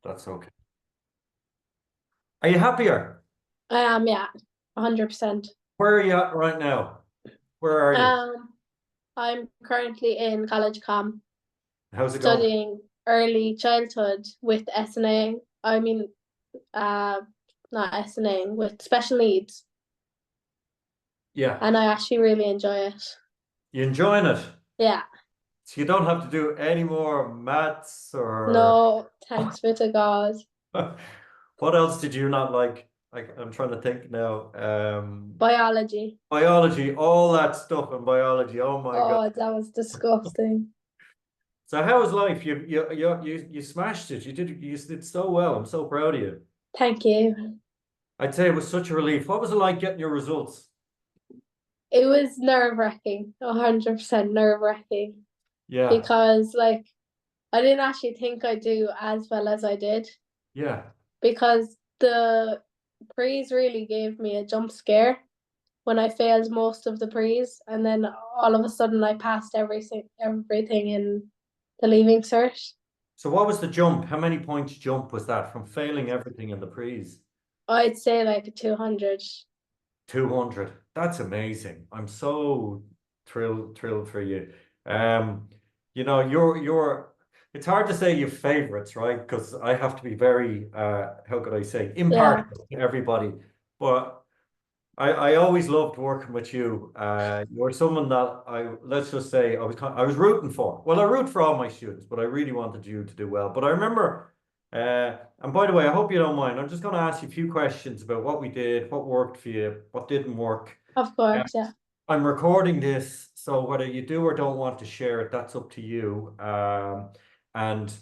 That's okay. Are you happier? Yeah, 100%. Where are you at right now? Where are you? Um, I'm currently in college com How's it going? studying early childhood with SNA. I mean, uh, not SNA, with special needs, Yeah. and I actually really enjoy it. You enjoying it? Yeah, So you don't have to do any more maths or no, thanks be to God. what else did you not like? I'm trying to think now. Biology. Biology, all that stuff in biology. Oh my God. Oh, that was disgusting. So how was life? You smashed it. You did so well. I'm so proud of you. Thank you. I'd say it was such a relief. What was it like getting your results? It was nerve-wracking, 100% nerve-wracking, Yeah, because like I didn't actually think I'd do as well as I did yeah. because the prees really gave me a jump scare when I failed most of the prees, and then all of a sudden I passed everything in the leaving cert. So what was the jump? How many points jump was that from failing everything in the prees? I'd say like a 200. 200. That's amazing. I'm so thrilled for you. Um, you're it's hard to say your favorites, right? Because I have to be very how could I say Yeah, impartial to everybody. But I always loved working with you. You're someone that let's just say I was rooting for. Well, I root for all my students, but I really wanted you to do well. But I remember, and by the way, I hope you don't mind. I'm just going to ask you a few questions about what we did, what worked for you, what didn't work. of Uh, course, yeah. I'm recording this, so whether you do or don't want to share it, that's up to you. And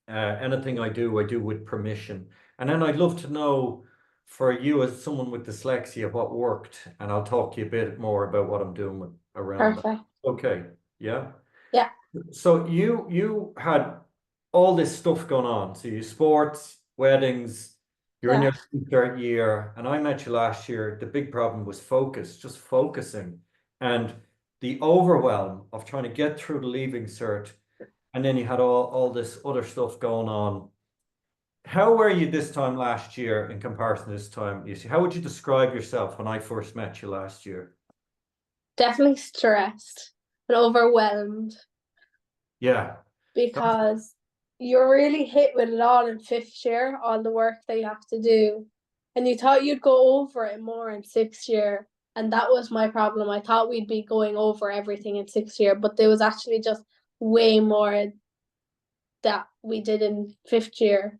anything I do with permission. And then I'd love to know for you as someone with dyslexia what worked, and I'll talk to you a bit more about what I'm doing around that. Perfect. Okay, yeah. Yeah, So you had all this stuff going on. So you sports, weddings, you're in yeah. your third year, and I met you last year. The big problem was focus, just focusing, and the overwhelm of trying to get through the leaving cert, and then you had all this other stuff going on. How were you this time last year in comparison to this time? You see, how would you describe yourself when I first met you last year? Definitely stressed and overwhelmed Yeah, that's, because you're really hit with it all in fifth year, all the work that you have to do. And you thought you'd go over it more in sixth year. And that was my problem. I thought we'd be going over everything in sixth year, but there was actually just way more that we did in fifth year.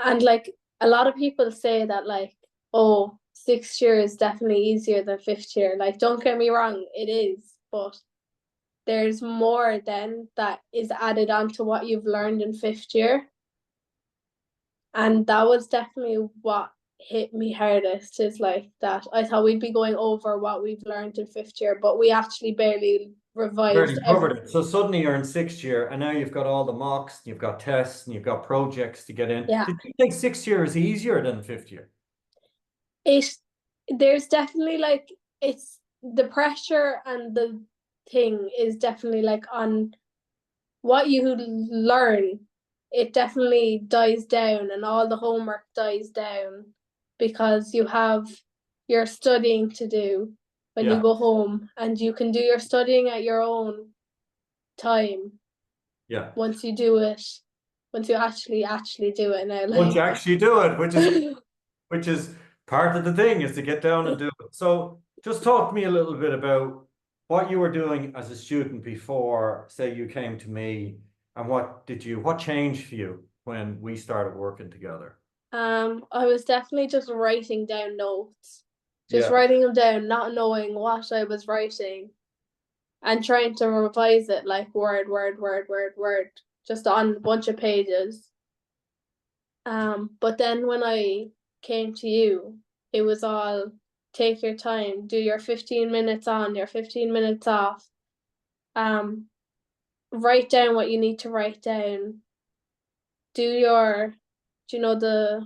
And like a lot of people say that, like, oh, sixth year is definitely easier than fifth year. Like, don't get me wrong, it is, but there's more then that is added on to what you've learned in fifth year. And that was definitely what hit me hardest, is like that I thought we'd be going over what we've learned in fifth year, but we actually barely revised barely every. covered it. So suddenly you're in sixth year, and now you've got all the mocks, and you've got tests, and you've got projects to get in. Yeah, Did you think sixth year is easier than fifth year? it there's definitely like it's the pressure, and the thing is definitely like on what you learn, it definitely dies down, and all the homework dies down because you have your studying to do when you Yeah, go home, and you can do your studying at your own time yeah. once you do it, once you actually do it now, Once you like. actually do it, which is part of the thing is to get down and do it. So just talk to me a little bit about what you were doing as a student before, say you came to me, and what changed for you when we started working together? I was definitely just writing down notes, just Yeah, writing them down, not knowing what I was writing, and trying to revise it like word, word, word, word, word, just on a bunch of pages. But then when I came to you, it was all take your time, do your 15 minutes on, your 15 minutes off. Um, Write down what you need to write down. Do your, do you know the,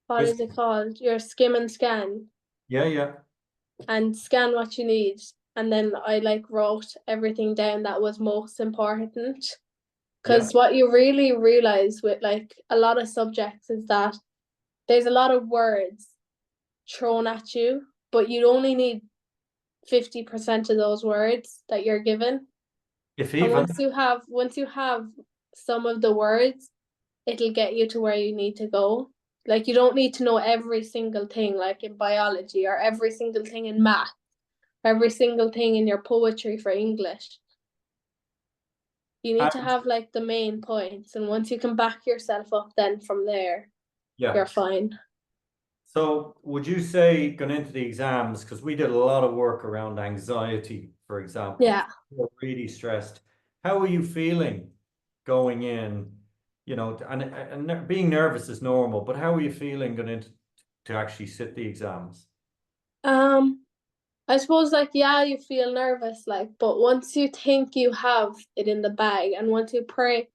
what quiz. is it called? Your skim and scan, Yeah, yeah. and scan what you need. And then I like wrote everything down that was most important, Yeah. Because what you really realize with like a lot of subjects is that there's a lot of words thrown at you, but you only need 50% of those words that you're given. If And even. once you have some of the words, it'll get you to where you need to go. Like you don't need to know every single thing like in biology or every single thing in math, every single thing in your poetry for English. You need to And have like the main points, and once you can back yourself up then from there, yeah. you're fine. So would you say going into the exams, because we did a lot of work around anxiety, for example, Yeah. you're really stressed. How are you feeling going in? You know, and being nervous is normal, but how are you feeling going into to actually sit the exams? Um, I suppose like yeah, you feel nervous like, but once you think you have it in the bag and once you pray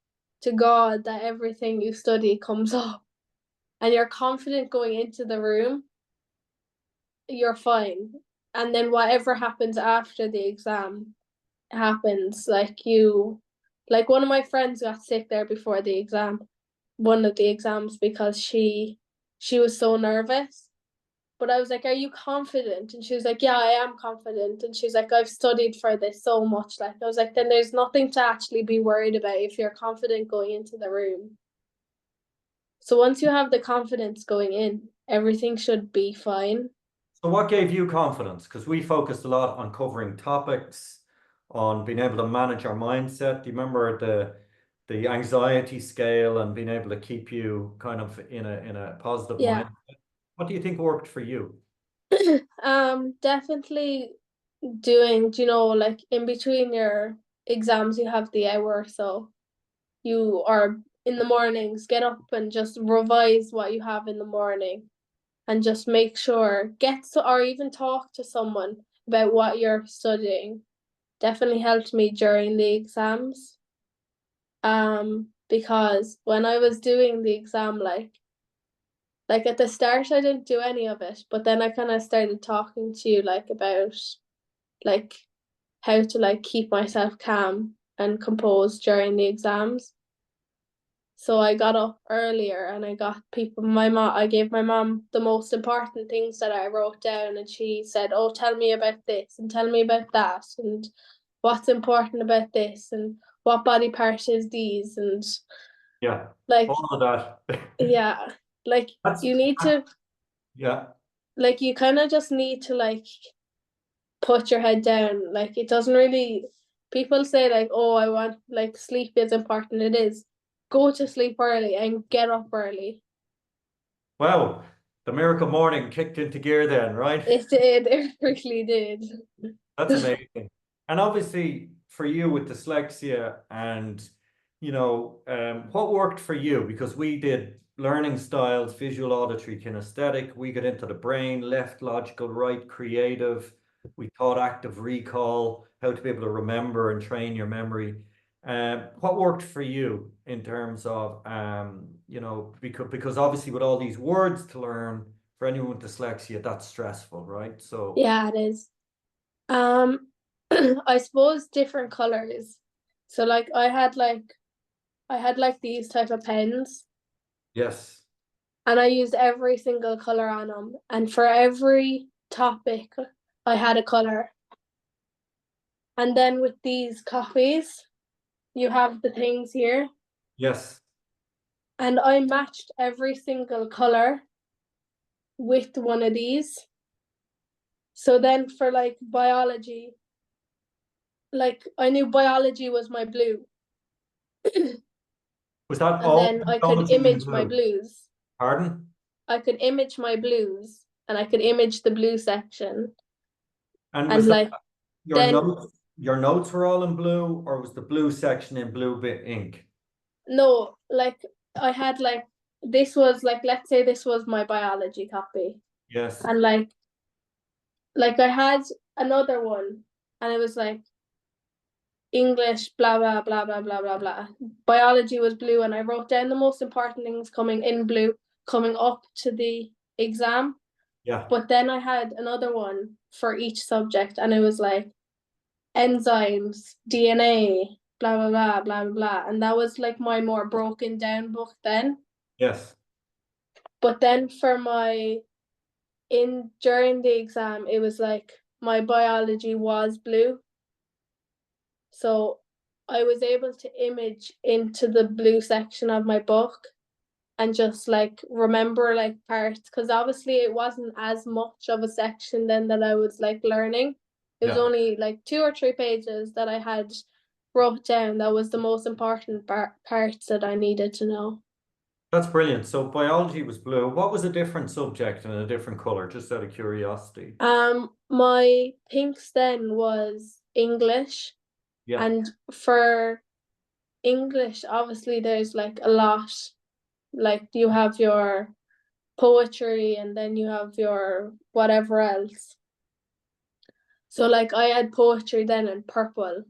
to God that everything you study comes up and you're confident going into the room, you're fine. And then whatever happens after the exam happens. Like one of my friends got sick there before the exam, one of the exams because she was so nervous. But I was like, "Are you confident?" And she was like, "Yeah, I am confident." And she's like, "I've studied for this so much." Like I was like, "Then there's nothing to actually be worried about if you're confident going into the room." So once you have the confidence going in, everything should be fine. So what gave you confidence? Because we focused a lot on covering topics, on being able to manage our mindset. Do you remember the anxiety scale and being able to keep you kind of in a positive Yeah. mind? What do you think worked for you? Definitely doing, you know, like in between your exams, you have the hour, so you are in the mornings, get up and just revise what you have in the morning and just make sure, or even talk to someone about what you're studying. Definitely helped me during the exams. Because when I was doing the exam, like at the start, I didn't do any of it, but then I kind of started talking to you like about like how to like keep myself calm and composed during the exams. So I got up earlier and I got people my mom I gave my mom the most important things that I wrote down and she said, "Oh, tell me about this and tell me about that and what's important about this and what body part is these," and Yeah, like all of that. yeah, like That's you need to yeah. like you kind of just need to like put your head down. Like it doesn't really people say like, "Oh, I want like sleep is important." It is. Go to sleep early and get up early. Well, the miracle morning kicked into gear then, right? It did, it really did. That's amazing. And obviously for you with dyslexia and what worked for you? Because we did learning styles, visual, auditory, kinesthetic. We got into the brain, left, logical, right, creative. We taught active recall, how to be able to remember and train your memory. What worked for you in terms of because obviously with all these words to learn for anyone with dyslexia, that's stressful, right? So Yeah, it is. Um, I suppose different colors. So like I had like these type of pens yes. and I used every single color on them. And for every topic, I had a color. And then with these copies, you have the things here. Yes. And I matched every single color with one of these. So then for like biology, like I knew biology was my blue. Was that And all then I could biology in image my blue? blues. Pardon? I could image my blues and I could image the blue section. And was And that like your then notes? Your notes were all in blue, or was the blue section in blue bit ink? no, like I had like this was like let's say this was my biology copy. Yes. And like I had another one and it was like English, blah blah blah blah blah blah blah. Biology was blue, and I wrote down the most important things coming in blue, coming up to the exam. Yeah. But then I had another one for each subject, and it was like enzymes, DNA, blah blah blah blah blah blah. And that was like my more broken down book then. Yes. But then for my in during the exam, it was like my biology was blue. So I was able to image into the blue section of my book and just like remember like parts, because obviously it wasn't as much of a section then that I was like learning. It was Yeah. only like 2 or 3 pages that I had wrote down that was the most important parts that I needed to know. That's brilliant. So biology was blue. What was a different subject and a different color, just out of curiosity? My pinks then was English, Yeah. and for English, obviously there's like a lot. Like you have your poetry and then you have your whatever else. So like I had poetry then in purple,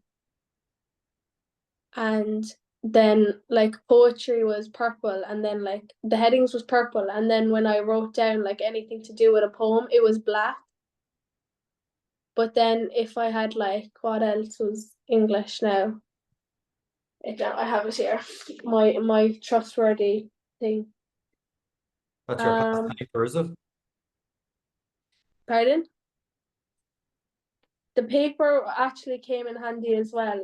and then like poetry was purple, and then like the headings was purple, and then when I wrote down like anything to do with a poem, it was black. But then if I had like what else was English now? I have it here. My trustworthy thing. That's your past Um, paper, is it? Pardon? The paper actually came in handy as well.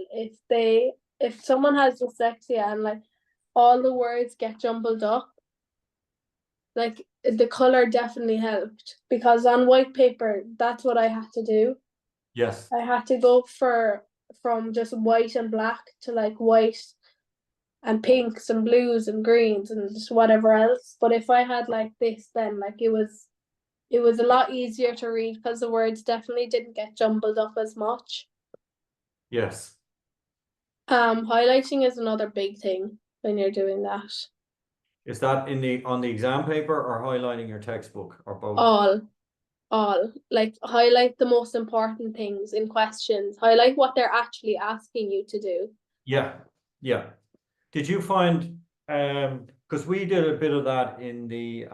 If someone has dyslexia and like all the words get jumbled up, like the color definitely helped, because on white paper that's what I had to do. Yes. I had to go from just white and black to like white and pinks and blues and greens and just whatever else. But if I had like this, then like it was a lot easier to read because the words definitely didn't get jumbled up as much. Yes. Highlighting is another big thing when you're doing that. Is that in the on the exam paper or highlighting your textbook or both? All, all. Like highlight the most important things in questions. Highlight what they're actually asking you to do. Yeah. Yeah. Did you find because we did a bit of that in the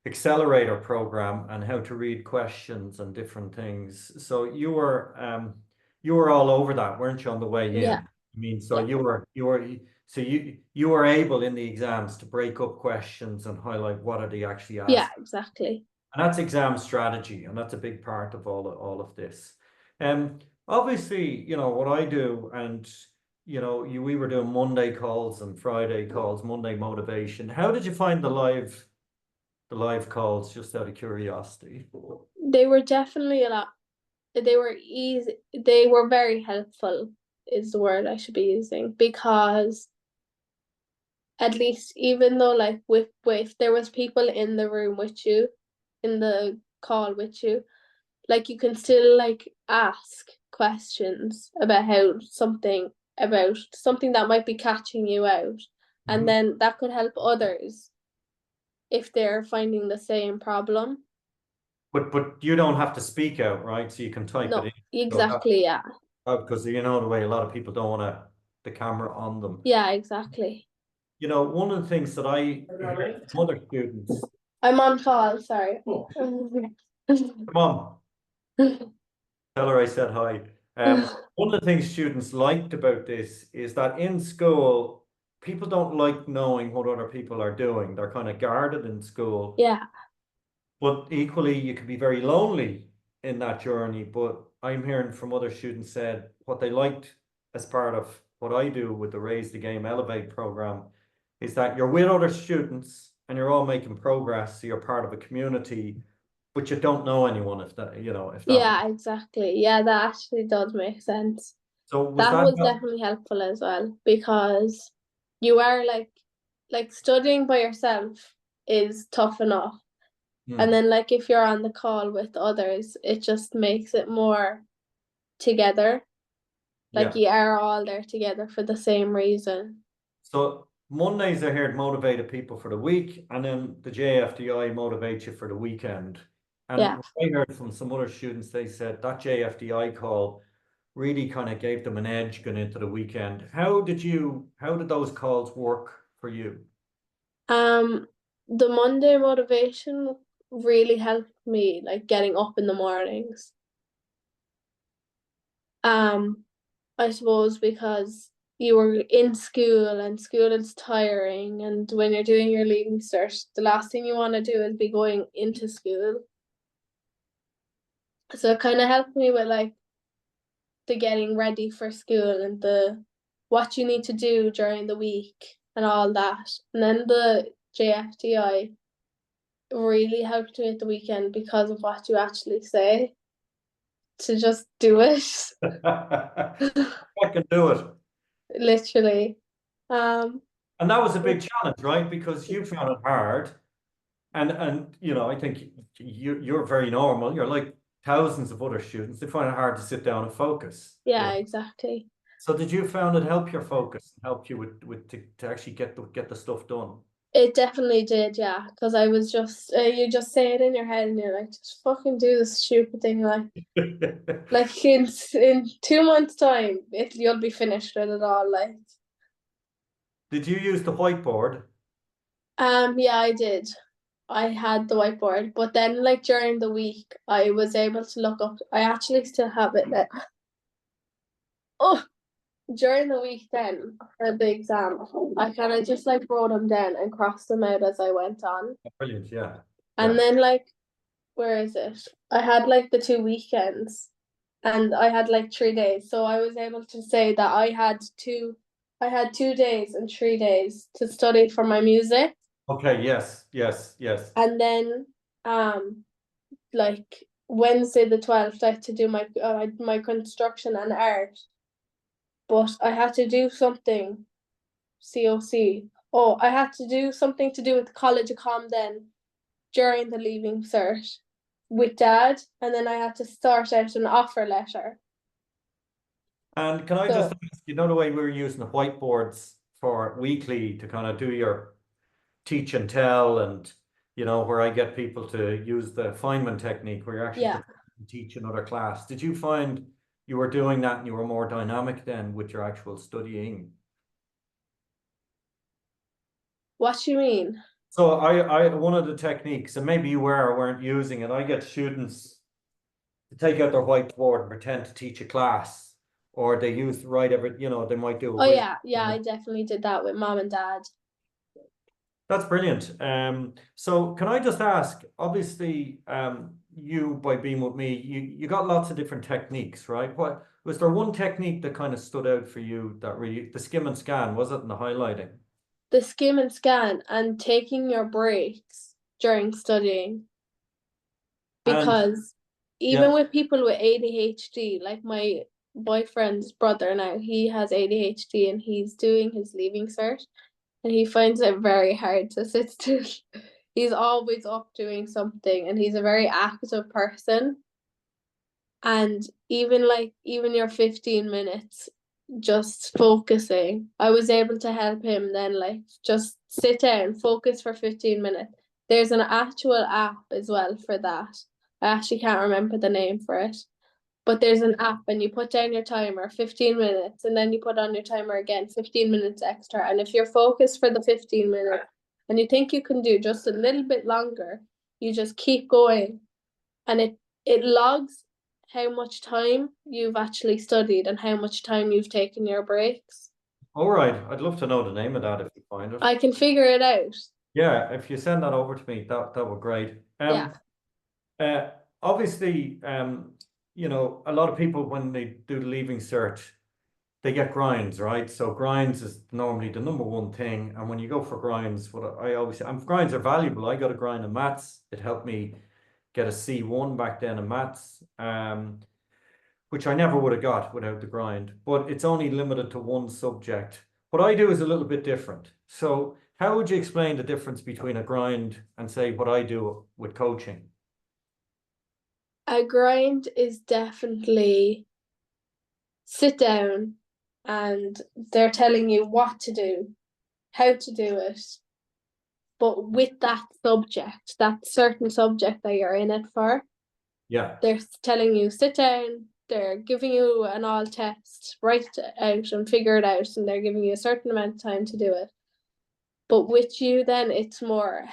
accelerator program and how to read questions and different things. So you were all over that, weren't you, on the way in? Yeah, I mean, so yeah, you were able in the exams to break up questions and highlight what are they actually yeah, asking. exactly. And that's exam strategy, and that's a big part of all of this. Obviously, you know what I do, and we were doing Monday calls and Friday calls, Monday motivation. How did you find the live calls, just out of curiosity? They were definitely a lot. They were easy. They were very helpful, is the word I should be using, because at least even though like with there was people in the room with you, in the call with you, like you can still like ask questions about something that might be catching you out, and Mhm. then that could help others if they're finding the same problem. But you don't have to speak out, right? So you can type it No, in. So exactly, yeah. because you know the way a lot of people don't want the camera on them. Yeah, exactly. One of the things that I hear from other students, I'm on call, sorry. come on, tell her I said hi. One of the things students liked about this is that in school, people don't like knowing what other people are doing. They're kind of guarded in school. Yeah, But equally, you can be very lonely in that journey. But I'm hearing from other students said what they liked as part of what I do with the Raise the Game Elevate program is that you're with other students and you're all making progress. So you're part of a community, but you don't know anyone if that. yeah, exactly. Yeah, that actually does make sense. So was That that was definitely helpful as well, because you are like studying by yourself is tough enough. And Hmm, then like if you're on the call with others, it just makes it more together. Like yeah. you are all there together for the same reason. So Mondays are here to motivate people for the week, and then the JFDI motivates you for the weekend. And Yeah. what I heard from some other students, they said that JFDI call really kind of gave them an edge going into the weekend. How did those calls work for you? Um, the Monday motivation really helped me like getting up in the mornings. Um, I suppose because you were in school and school is tiring, and when you're doing your leaving cert, the last thing you want to do is be going into school. So it kind of helped me with like the getting ready for school and the what you need to do during the week and all that. And then the JFDI really helped me at the weekend because of what you actually say to just do it. I can do it. Literally. Um, And that was a big challenge, right? Because you found it hard. And you know, I think you're very normal. You're like thousands of other students. They find it hard to sit down and focus, you yeah, know. exactly. So did you found it help your focus, help you with to actually get the stuff done? It definitely did, yeah. Because I was just, you just say it in your head and you're like, just fucking do this stupid thing. Like in 2 months' time, you'll be finished with it all. Like, Did you use the whiteboard? yeah, I did. I had the whiteboard, but then like during the week, I was able to look up. I actually still have it. Oh, during the week then for the exam, I kind of just like wrote them down and crossed them out as I went on. Brilliant, yeah. And Yeah. then like, where is it? I had like the 2 weekends, and I had like 3 days, so I was able to say that I had 2 days and 3 days to study for my music, Okay, yes, yes, yes. and then like Wednesday the 12th, I had to do my construction and art, but I had to do something COC. Oh, I had to do something to do with the College of Com then during the leaving cert with Dad, and then I had to start out an offer letter. And can I just So ask, you know, the way we were using the whiteboards for weekly to kind of do your teach and tell, and you know, where I get people to use the Feynman technique where you're actually yeah, preparing to teach another class. Did you find you were doing that and you were more dynamic then with your actual studying? what you mean? So I one of the techniques, and maybe you were or weren't using it, I get students to take out their whiteboard and pretend to teach a class, or they use write every, you know, they might do a Oh whiz. yeah, yeah, I definitely did that with Mom and Dad. That's brilliant. So can I just ask, obviously, you by being with me, you got lots of different techniques, right? What was there one technique that kind of stood out for you that really the skim and scan, was it, and the highlighting? The skim and scan and taking your breaks during studying, And because even yeah, with people with ADHD, like my boyfriend's brother now, he has ADHD and he's doing his leaving cert, and he finds it very hard to sit still. He's always up doing something, and he's a very active person. And even your 15 minutes just focusing, I was able to help him then, like, just sit down, focus for 15 minutes. There's an actual app as well for that. I actually can't remember the name for it, but there's an app, and you put down your timer 15 minutes, and then you put on your timer again 15 minutes extra. And if you're focused for the 15 minutes and you think you can do just a little bit longer, you just keep going, and it logs how much time you've actually studied and how much time you've taken your breaks. all right. I'd love to know the name of that if you find it. I can figure it out. Yeah, if you send that over to me, that would great. Yeah. Uh, obviously, you know, a lot of people when they do the leaving cert, they get grinds, right? So grinds is normally the number one thing. And when you go for grinds, what I always say, grinds are valuable. I got a grind in maths. It helped me get a C1 back then in maths, which I never would have got without the grind. But it's only limited to one subject. What I do is a little bit different. So how would you explain the difference between a grind and say what I do with coaching? A grind is definitely sit down and they're telling you what to do, how to do it, but with that subject, that certain subject that you're in it for. Yeah. They're telling you sit down, they're giving you an all test, write it out and figure it out, and they're giving you a certain amount of time to do it. But with you, then it's more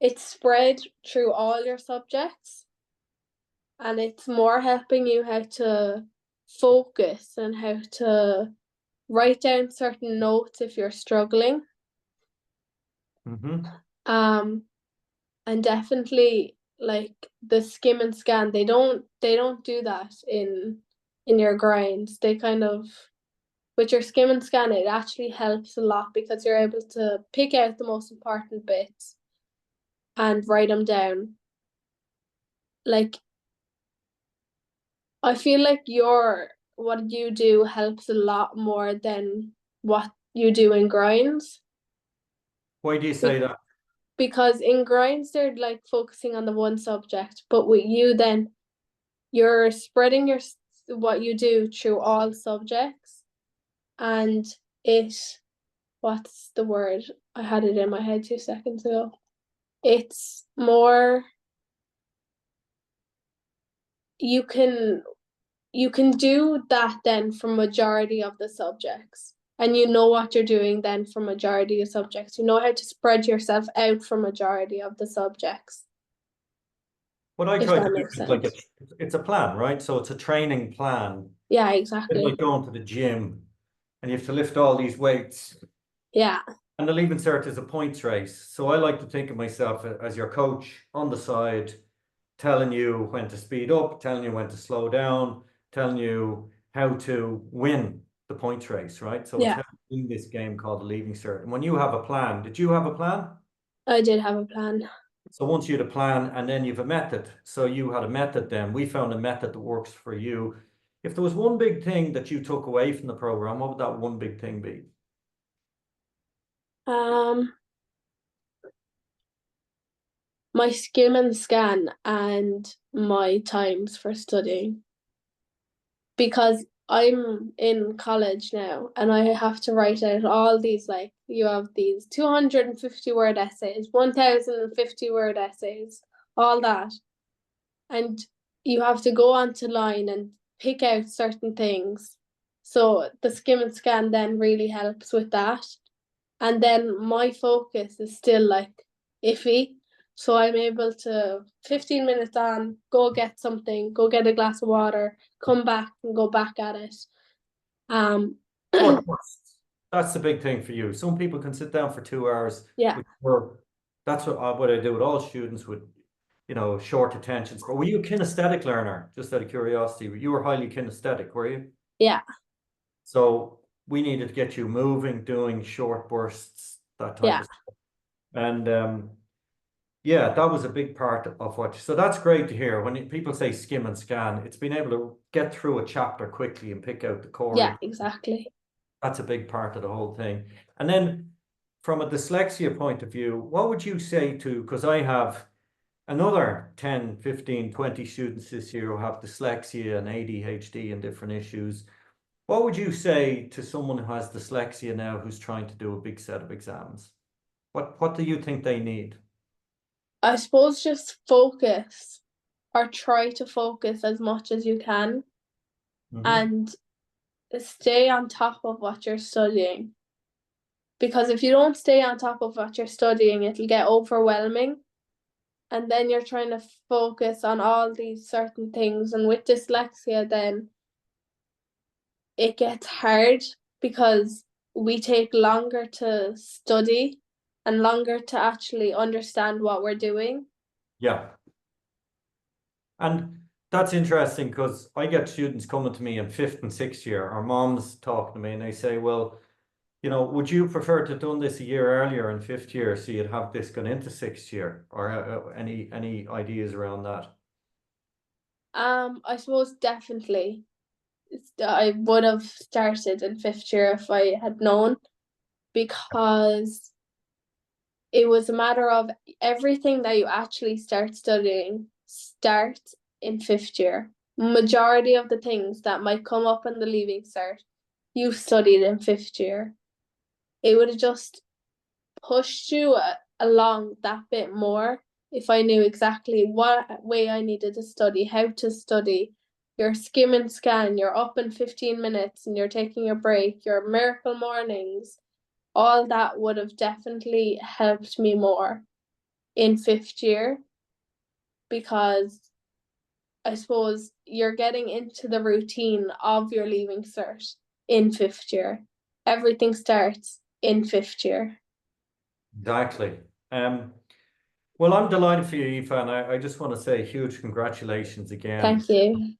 it's spread through all your subjects, and it's more helping you how to focus and how to write down certain notes if you're struggling. Mm-hmm. And definitely like the skim and scan, they don't do that in your grinds. They kind of, with your skim and scan, it actually helps a lot because you're able to pick out the most important bits and write them down. Like, I feel like what you do helps a lot more than what you do in grinds. Why do you say that? Because in grinds they're like focusing on the one subject, but with you then you're spreading what you do through all subjects, and it, what's the word? I had it in my head 2 seconds ago. It's more, you can do that then for majority of the subjects, and you know what you're doing then for majority of subjects. You know how to spread yourself out for majority of the subjects, What I if try to that do makes is like sense. it's a plan, right? So it's a training plan. Yeah, It's like exactly. going to the gym and you have to lift all these weights. Yeah, And the leaving cert is a points race. So I like to think of myself as your coach on the side, telling you when to speed up, telling you when to slow down, telling you how to win the points race, right? So it's yeah. how to win this game called the leaving cert. And when you have a plan, did you have a plan? I did have a plan. So once you had a plan and then you've a method. So you had a method then. We found a method that works for you. If there was one big thing that you took away from the program, what would that one big thing be? Um, my skim and scan and my times for studying, because I'm in college now and I have to write out all these, like, you have these 250 word essays, 1050 word essays, all that. And you have to go onto line and pick out certain things. So the skim and scan then really helps with that. And then my focus is still like iffy. So I'm able to 15 minutes on, go get something, go get a glass of water, come back and go back at it. Um Short bursts. That's the big thing for you. Some people can sit down for 2 hours, yeah, which were that's what I do with all students with, short attention span. Were you a kinesthetic learner? Just out of curiosity, you were highly kinesthetic, were you? yeah, So we needed to get you moving, doing short bursts, that type yeah, of stuff. And yeah, that was a big part of what. So that's great to hear. When people say skim and scan, it's being able to get through a chapter quickly and pick out the core. yeah, exactly. That's a big part of the whole thing. And then from a dyslexia point of view, what would you say to, because I have another 10, 15, 20 students this year who have dyslexia and ADHD and different issues. What would you say to someone who has dyslexia now who's trying to do a big set of exams? What do you think they need? I suppose just focus, or try to focus as much as you can, Hmm. and stay on top of what you're studying. Because if you don't stay on top of what you're studying, it'll get overwhelming. And then you're trying to focus on all these certain things. And with dyslexia, then it gets hard because we take longer to study and longer to actually understand what we're doing. Yeah. And that's interesting because I get students coming to me in fifth and sixth year. Our moms talk to me and they say, well, would you prefer to have done this a year earlier in fifth year so you'd have this gone into sixth year? Or any ideas around that? I suppose definitely I would have started in fifth year if I had known, because it was a matter of everything that you actually start studying starts in fifth year. Majority of the things that might come up in the leaving cert, you studied in fifth year. It would have just pushed you along that bit more if I knew exactly what way I needed to study, how to study. You're skim and scan, you're up in 15 minutes and you're taking your break, your miracle mornings, all that would have definitely helped me more in fifth year, because I suppose you're getting into the routine of your leaving cert in 5th year. Everything starts in 5th year. Exactly. Well, I'm delighted for you, Aoife, and I just want to say huge congratulations again. Thank you.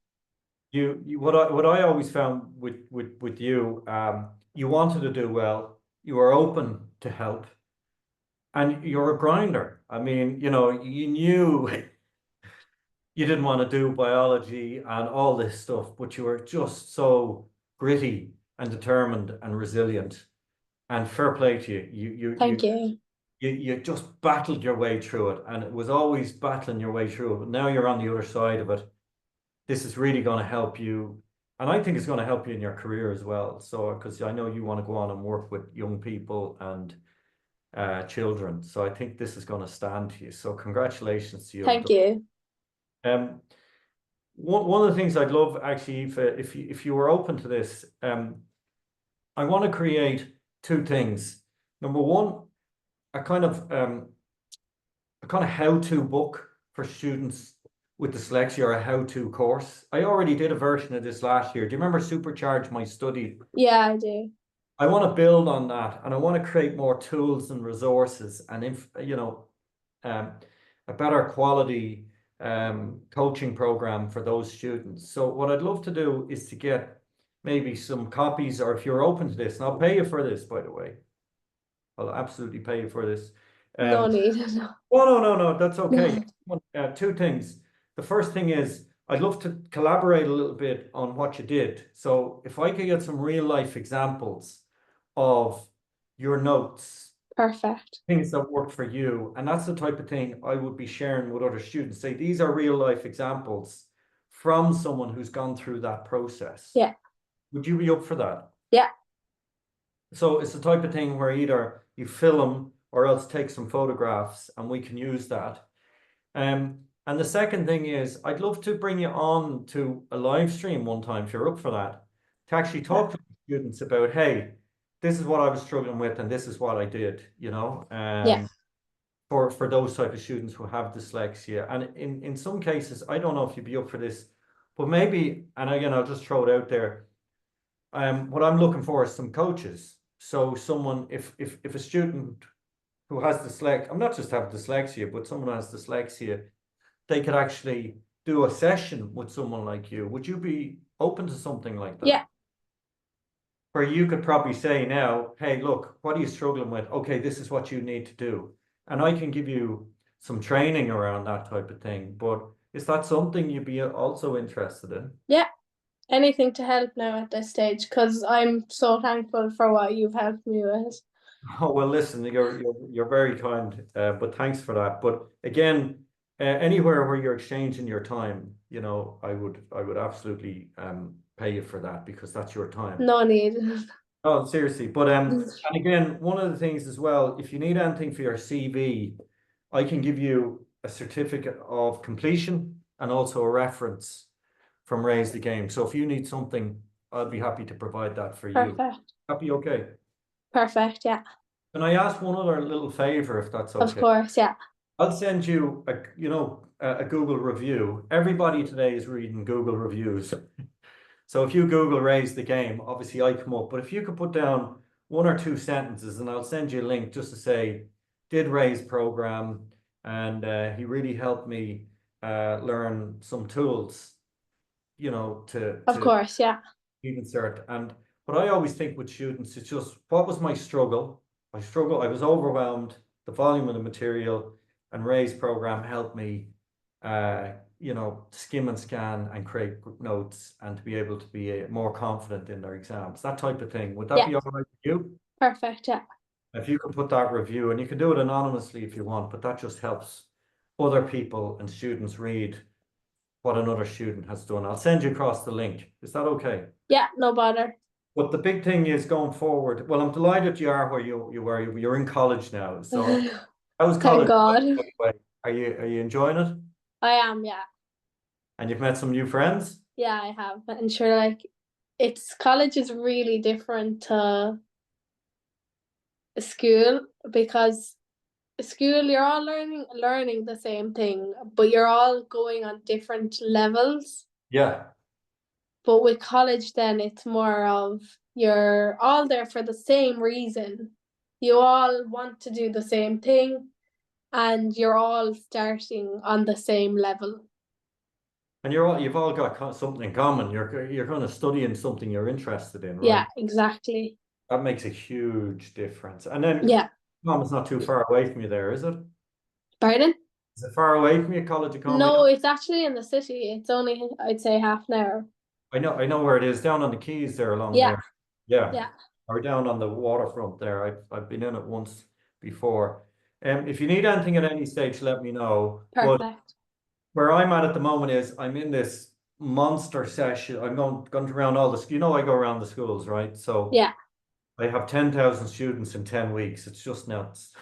What I always found with you, you wanted to do well, you were open to help, and you're a grinder. I mean, you knew you didn't want to do biology and all this stuff, but you were just so gritty and determined and resilient. And fair play to you. Thank you. You just battled your way through it, and it was always battling your way through it. But now you're on the other side of it. This is really going to help you, and I think it's going to help you in your career as well. So, because I know you want to go on and work with young people and children, so I think this is going to stand to you. So, congratulations to you. Thank you. One of the things I'd love actually, if you were open to this, I want to create two things. Number one, a kind of how-to book for students with dyslexia, or a how-to course. I already did a version of this last year. Do you remember Supercharge My Study? Yeah, I do. I want to build on that, and I want to create more tools and resources, and a better quality coaching program for those students. So what I'd love to do is to get maybe some copies, or if you're open to this, and I'll pay you for this, by the way. I'll absolutely pay you for this. No need. Oh, no, that's okay. Two things. The first thing is, I'd love to collaborate a little bit on what you did. So if I could get some real life examples of your notes, Perfect. things that worked for you, and that's the type of thing I would be sharing with other students. Say, these are real life examples from someone who's gone through that process. Yeah. Would you be up for that? Yeah. So it's the type of thing where either you film or else take some photographs, and we can use that. And the second thing is, I'd love to bring you on to a live stream one time, if you're up for that, to actually talk to students about, hey, this is what I was struggling with, and this is what I did, Yeah. for those type of students who have dyslexia. And in some cases, I don't know if you'd be up for this, but maybe, and again, I'll just throw it out there. What I'm looking for is some coaches. So someone, if a student who has dyslexia, I'm not just having dyslexia, but someone who has dyslexia, they could actually do a session with someone like you. Would you be open to something like that? Yeah. Where you could probably say now, hey, look, what are you struggling with? Okay, this is what you need to do. And I can give you some training around that type of thing. But is that something you'd be also interested in? Yeah. Anything to help now at this stage, because I'm so thankful for what you've helped me with. Oh, well, listen, you're very kind, but thanks for that. But again, anywhere where you're exchanging your time, I would absolutely pay you for that, because that's your time. No need. Oh, seriously. But and again, one of the things as well, if you need anything for your CV, I can give you a certificate of completion and also a reference from Raise the Game. So if you need something, I'll be happy to provide that for you. Perfect. Happy, okay. Perfect, yeah. Can I ask one other little favor, if that's okay? Of course, yeah. I'll send you a Google review. Everybody today is reading Google reviews. So if you Google Raise the Game, obviously I come up, but if you could put down one or two sentences, and I'll send you a link just to say, did Ray's program, and he really helped me learn some tools, Of course, yeah. even cert. And what I always think with students, it's just, what was my struggle? I was overwhelmed, the volume of the material, and Ray's program helped me, skim and scan and create notes, and to be able to be more confident in their exams, that type of thing. Would that be all right with you? Perfect, yeah. If you could put that review, and you can do it anonymously if you want, but that just helps other people and students read what another student has done. I'll send you across the link. Is that okay? Yeah, no bother. But the big thing is going forward. Well, I'm delighted you are where you were. You're in college now. So I was Thank college. God. Are you enjoying it? I am, yeah. And you've met some new friends? Yeah, I have. And sure, college is really different to school, because school, you're all learning the same thing, but you're all going on different levels. Yeah. But with college, then it's more of you're all there for the same reason. You all want to do the same thing, and you're all starting on the same level. And you've all got something in common. You're going to study in something you're interested in, right? Yeah, exactly. That makes a huge difference. And then Yeah. Mom is not too far away from you there, is it? Pardon? Is it far away from you, College of Comedy? No, it's actually in the city. It's only, I'd say, half an hour. I know where it is, down on the quays there along Yeah, there. Yeah. yeah, Or down on the waterfront there. I've been in it once before. If you need anything at any stage, let me know. But perfect. where I'm at the moment is I'm in this monster session. I'm going around all the, I go around the schools, right? So Yeah. I have 10,000 students in 10 weeks. It's just nuts.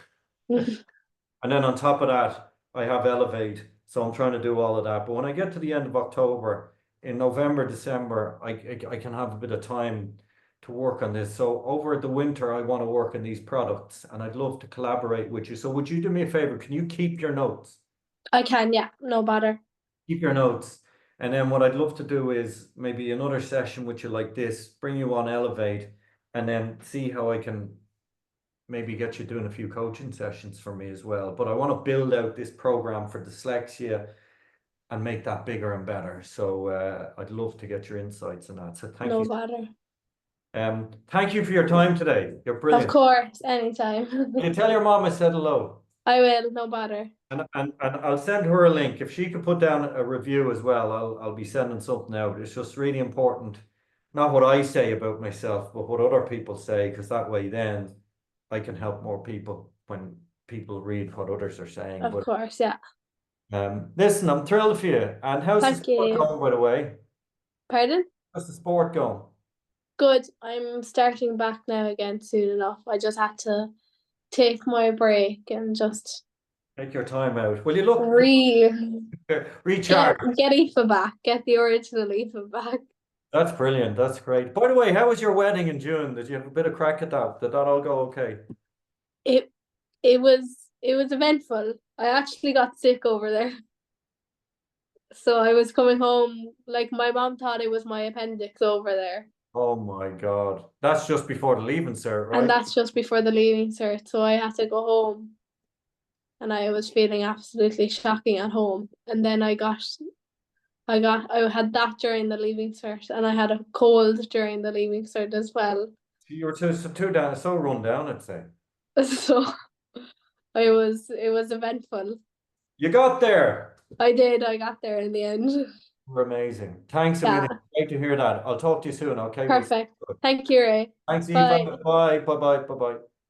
And then on top of that, I have Elevate. So I'm trying to do all of that. But when I get to the end of October, in November, December, I can have a bit of time to work on this. So over the winter, I want to work on these products and I'd love to collaborate with you. So would you do me a favor? Can you keep your notes? I can, yeah, no bother. Keep your notes. And then what I'd love to do is maybe another session with you like this, bring you on Elevate, and then see how I can maybe get you doing a few coaching sessions for me as well. But I want to build out this program for dyslexia and make that bigger and better. So I'd love to get your insights on that. So thank No you. bother. Thank you for your time today. You're Of brilliant. course, anytime. Can you tell your mom I said hello? I will, no bother. And I'll send her a link. If she could put down a review as well, I'll be sending something out. It's just really important, not what I say about myself, but what other people say, because that way then I can help more people when people read what others are saying. Of But course, yeah. listen, I'm thrilled for you. And how's the Thank sport you. going, by the way? Pardon? How's the sport going? Good. I'm starting back now again soon enough. I just had to take my break and just Take your time out. Will you look re recharge? get Aoife back, get the original Aoife back. That's brilliant. That's great. By the way, how was your wedding in June? Did you have a bit of crack at that? Did that all go okay? It it was eventful. I actually got sick over there. So I was coming home, like my mom thought it was my appendix over there. Oh my God. That's just before the leaving cert, And right? that's just before the leaving cert. So I had to go home and I was feeling absolutely shocking at home. And then I had that during the leaving cert and I had a cold during the leaving cert as well. You were too down, so run down, I'd say. So it was eventful. You got there. I got there in the end. You're amazing. Thanks a million. Yeah, Great to hear that. I'll talk to you soon, okay? perfect. Thank you, Ray. Thanks, Eva. Bye. Bye. Bye. Bye. Bye. Bye.